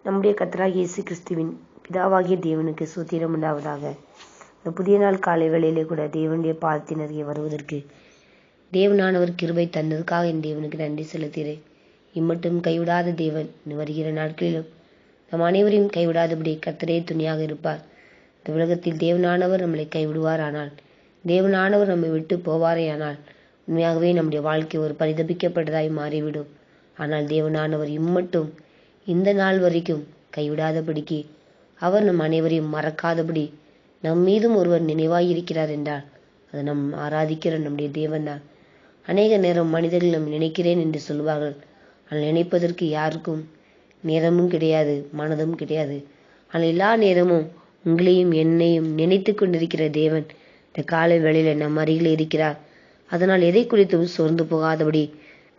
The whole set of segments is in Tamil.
நம்முடைய கர்த்தராகிய இயேசு கிறிஸ்துவின் பிதாவாகிய தேவனுக்கு ஸ்தோத்திரம் உண்டாவதாக. இந்த புதிய நாள் காலை வேளையிலே கூட தேவனுடைய பாதத்தின் அருகே வருவதற்கு தேவனானவர் கிருபை தந்ததுக்காக என் தேவனுக்கு நன்றி செலுத்துகிறேன். இம்மட்டும் கைவிடாத தேவன் இந்த வருகிற நாட்களிலும் நம் அனைவரையும் கைவிடாதபடி கர்த்தரே துணையாக இருப்பார். இந்த உலகத்தில் தேவனானவர் நம்மளை கைவிடுவார், ஆனால் தேவனானவர் நம்மை விட்டு போவாரே ஆனால் உண்மையாகவே நம்முடைய வாழ்க்கை ஒரு பரிதபிக்கப்பட்டதாய் மாறிவிடும். ஆனால் தேவனானவர் இம்மட்டும் இந்த நாள் வரைக்கும் கைவிடாதபடிக்கு, அவர் நம் அனைவரையும் மறக்காதபடி நம் மீதும் ஒருவர் நினைவாயிருக்கிறார் என்றால் அது நம் ஆராதிக்கிற நம்முடைய தேவன் தான். அநேக நேரம் மனிதர்கள் நம் நினைக்கிறேன் என்று சொல்வார்கள், ஆனால் நினைப்பதற்கு யாருக்கும் நேரமும் கிடையாது, மனதும் கிடையாது. ஆனால் எல்லா நேரமும் உங்களையும் என்னையும் நினைத்து கொண்டிருக்கிற தேவன் இந்த காலை வேளையில நம் அருகில் இருக்கிறார். அதனால் எதை குறித்தும் சோர்ந்து போகாதபடி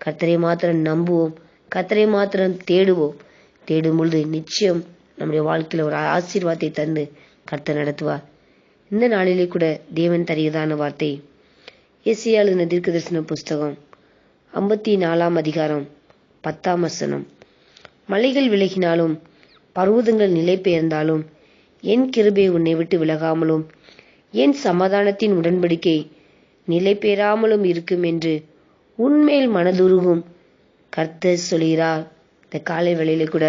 கர்த்தரை மாத்திரம் நம்புவோம், கர்த்தரை மாத்திரம் தேடுவோம். தேடும் பொழுது நிச்சயம் நம்முடைய வாழ்க்கையில ஒரு ஆசீர்வாதத்தை தந்து கர்த்தர் நடத்துவார். இந்த நாளிலே கூட தேவன் தருகிறதான வார்த்தை எசேக்கியா எழுதின தீர்க்கதரிசன புஸ்தகம் 54 அதிகாரம் 10 மலைகள் விலகினாலும் பர்வதங்கள் நிலை பெயர்ந்தாலும் என் கிருபை உன்னை விட்டு விலகாமலும் என் சமாதானத்தின் உடன்படிக்கை நிலை பெயராமலும் இருக்கும் என்று உன்மேல் மனதுருகும் கர்த்தர் சொல்கிறார். இந்த காலை வேளையில கூட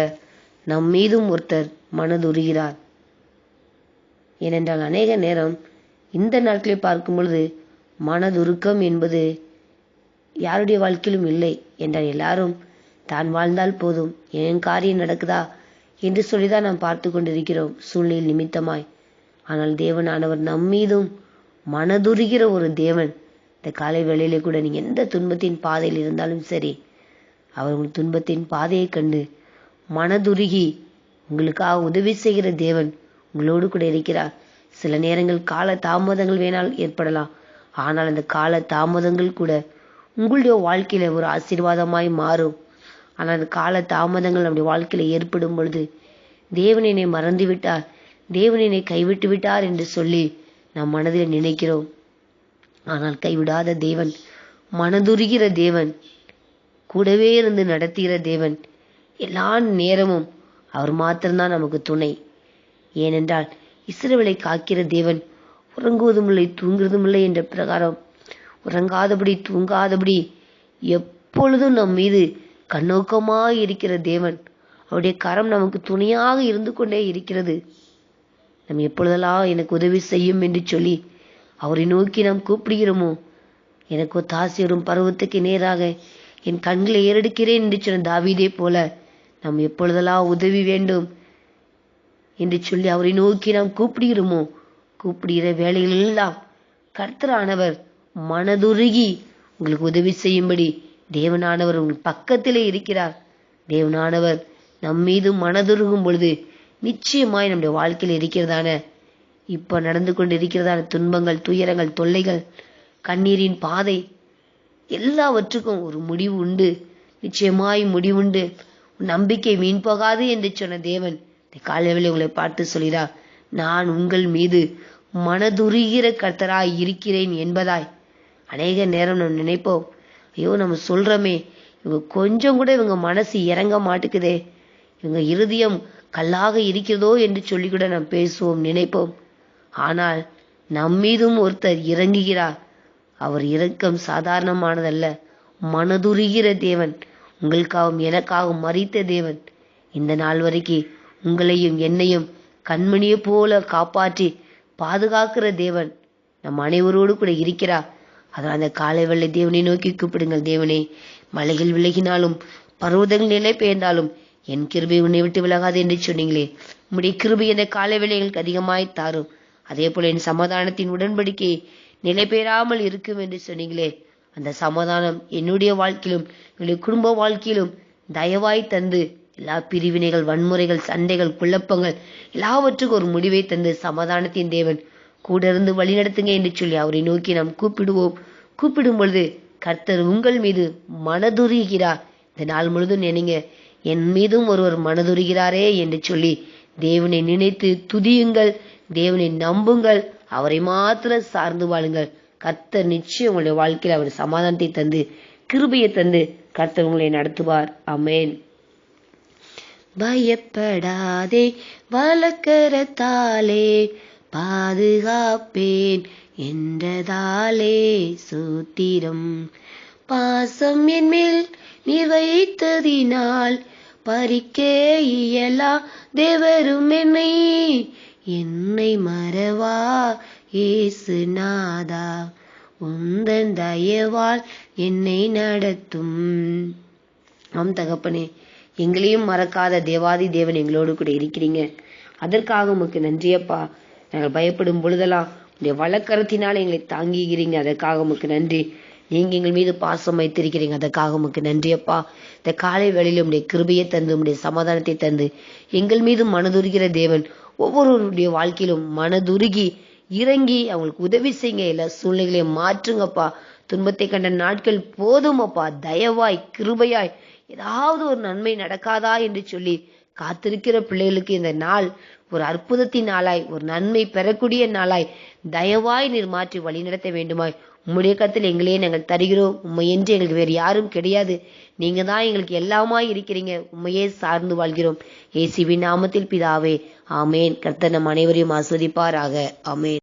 நம் மீதும் ஒருத்தர் மனதுருகிறார். ஏனென்றால் அநேக நேரம் இந்த நாட்களை பார்க்கும் பொழுது மனதுருக்கம் என்பது யாருடைய வாழ்க்கையிலும் இல்லை என்றால் எல்லாரும் தான் வாழ்ந்தால் போதும், என் காரியம் நடக்குதா என்று சொல்லிதான் நாம் பார்த்து கொண்டிருக்கிறோம் சூழ்நிலை நிமித்தமாய். ஆனால் தேவனானவர் நம் மீதும் மனதுருகிற ஒரு தேவன். இந்த காலை வேளையிலே கூட நீங்க எந்த துன்பத்தின் பாதையில் இருந்தாலும் சரி, அவர் உங்கள் துன்பத்தின் பாதையை கண்டு மனதுருகி உங்களுக்காக உதவி செய்கிற தேவன் உங்களோடு கூட இருக்கிறார். சில நேரங்கள் கால தாமதங்கள் வேணால் ஏற்படலாம், ஆனால் அந்த கால தாமதங்கள் கூட உங்களுடைய வாழ்க்கையில ஒரு ஆசீர்வாதமாய் மாறும். ஆனால் அந்த கால தாமதங்கள் நம்முடைய வாழ்க்கையில ஏற்படும் பொழுது தேவன் என்னை மறந்து விட்டார், தேவன் என்னை கைவிட்டு விட்டார் என்று சொல்லி நாம் மனதில் நினைக்கிறோம். ஆனால் கைவிடாத தேவன், மனதுருகிற தேவன், கூடவே இருந்து நடத்துகிற தேவன், எல்லா நேரமும் அவர் மாத்திரம்தான் நமக்கு துணை. ஏனென்றால் இஸ்ரவேலை காக்கிற தேவன் உறங்குவதும் இல்லை தூங்குவதும் இல்லை என்ற பிரகாரம் உறங்காதபடி தூங்காதபடி எப்பொழுதும் நம் மீது கண்ணோக்கமாய் இருக்கிற தேவன். அவருடைய கரம் நமக்கு துணையாக இருந்து கொண்டே இருக்கிறது. நம்ம எப்பொழுதெல்லாம் எனக்கு உதவி செய்யும் என்று சொல்லி அவரை நோக்கி நாம் கூப்பிடுகிறோமோ, எனக்கு ஒத்தாசை வரும் பருவத்துக்கு நேராக என் கண்களை ஏறெடுக்கிறேன் என்று சொன்ன தாவீதே போல நாம் எப்பொழுதெல்லாம் உதவி வேண்டும் என்று சொல்லி அவரை நோக்கி நாம் கூப்பிடுகிறோமோ, கூப்பிடுகிற வேலைகளெல்லாம் கர்த்தரானவர் மனதுருகி உங்களுக்கு உதவி செய்யும்படி தேவனானவர் உங்கள் பக்கத்திலே இருக்கிறார். தேவனானவர் நம் மீது மனதுருகும் பொழுது நிச்சயமாய் நம்முடைய வாழ்க்கையில் இருக்கிறதான இப்ப நடந்து கொண்டு இருக்கிறதான துன்பங்கள், துயரங்கள், தொல்லைகள், கண்ணீரின் பாதை எல்லாவற்றுக்கும் ஒரு முடிவு உண்டு, நிச்சயமாய் முடிவுண்டு. நம்பிக்கை வீண் போகாது என்று சொன்ன தேவன் இந்த காலையில் உங்களை பார்த்து சொல்கிறார், நான் உங்கள் மீது மனதுருகிற கர்த்தராய் இருக்கிறேன் என்பதாய். அநேக நேரம் நம்ம நினைப்போம், ஐயோ நம்ம சொல்றோமே, இவங்க கொஞ்சம் கூட இவங்க மனசு இறங்க மாட்டுக்குதே, இவங்க இருதயம் கல்லாக இருக்கிறதோ என்று சொல்லி கூட நாம் பேசுவோம், நினைப்போம். ஆனால் நம்மீதும் ஒருத்தர் இறங்குகிறார். அவர் இரக்கம் சாதாரணமானதல்ல, மனதுருகிற தேவன், உங்களுக்காகவும் எனக்காகவும் மரித்த தேவன். இந்த நாள் வரைக்கும் உங்களையும் என்னையும் கண்மணியை போல காப்பாற்றி பாதுகாக்கிற தேவன் நம் அனைவரோடு கூட இருக்கிறார். அதனால் அந்த காலை வேளை தேவனை நோக்கி கூப்பிடுங்கள். தேவனே, மலைகள் விலகினாலும் பர்வதங்கள் நிலை பெயர்ந்தாலும் என் கிருபை உன்னை விட்டு விலகாது என்று சொன்னீங்களே, உம்முடைய கிருபை இந்த காலை வேளைகளுக்கு அதிகமாய் தாரும். அதே போல என் சமாதானத்தின் உடன்படிக்கை நிலை பெயராமல் இருக்கும் என்று சொன்னீங்களே, அந்த சமாதானம் என்னுடைய வாழ்க்கையிலும் என்னுடைய குடும்ப வாழ்க்கையிலும் தயவாய் தந்து எல்லா பிரிவினைகள், வன்முறைகள், சண்டைகள், குழப்பங்கள் எல்லாவற்றுக்கும் ஒரு முடிவை தந்து சமாதானத்தின் தேவன் கூட இருந்து வழி நடத்துங்க என்று சொல்லி அவரை நோக்கி நாம் கூப்பிடுவோம். கூப்பிடும் பொழுது கர்த்தர் உங்கள் மீது மனதுருகிறார். இந்த நாள் முழுதும் நினைங்க, என் மீதும் ஒருவர் மனதுருகிறாரே என்று சொல்லி தேவனை நினைத்து துதியுங்கள், தேவனை நம்புங்கள், அவரை மாத்திரம் சார்ந்து வாழுங்கள். கர்த்தர் நிச்சயம் உங்களுடைய வாழ்க்கையில் அவர் சமாதானத்தை தந்து கிருபையை தந்து கர்த்தர் உங்களை நடத்துவார். ஆமென். பயப்படாதே, வலக்கரத்தாலே பாதுகாப்பேன் என்றதாலே சூத்திரம். பாசம் என்மேல் நீர் வைத்ததினால் பறிக்கே இயலா தேவரும் என்னை மறவா இயேசுநாதா, உந்தன் தயவால் என்னை நடத்தும். ஆம் தகப்பனே, எங்களையும் மறக்காத தேவாதி தேவன் எங்களோடு கூட இருக்கிறீங்க. அதற்காக உமக்கு நன்றியப்பா. நாங்கள் பயப்படும் பொழுதெல்லாம் உடைய வலக்கரத்தினால் எங்களை தாங்குகிறீங்க. அதற்காக உமக்கு நன்றி. நீங்க எங்கள் மீது பாசம் வைத்திருக்கிறீங்க. அதற்காக உமக்கு நன்றியப்பா. இந்த காலை வேளையிலும் உடைய கிருபையை தந்து, உடைய சமாதானத்தை தந்து, எங்கள் மீது மனதுருகிற தேவன் ஒவ்வொருவருடைய வாழ்க்கையிலும் மனதுருகி இறங்கி அவங்களுக்கு உதவி செய்யுங்க. எல்லா சூழ்நிலைகளையும் மாற்றுங்கப்பா. துன்பத்தை கண்ட நாட்கள் போதும் அப்பா. தயவாய் கிருபையாய் ஏதாவது ஒரு நன்மை நடக்காதா என்று சொல்லி காத்திருக்கிற பிள்ளைகளுக்கு இந்த நாள் ஒரு அற்புதத்தின் நாளாய், ஒரு நன்மை பெறக்கூடிய நாளாய் தயவாய் நீர் மாற்றி வழி நடத்த வேண்டுமாய் உம்முடைய கருத்தில் எங்களையே நாங்கள் தருகிறோம். உண்மை என்று எங்களுக்கு வேறு யாரும் கிடையாது. நீங்க தான் எங்களுக்கு எல்லாமாய் இருக்கிறீங்க. உண்மையே சார்ந்து வாழ்கிறோம். இயேசுவின் நாமத்தில் பிதாவே, ஆமேன். கர்த்தர் நம் அனைவரையும் ஆஸ்வதிப்பாராக. ஆமேன்.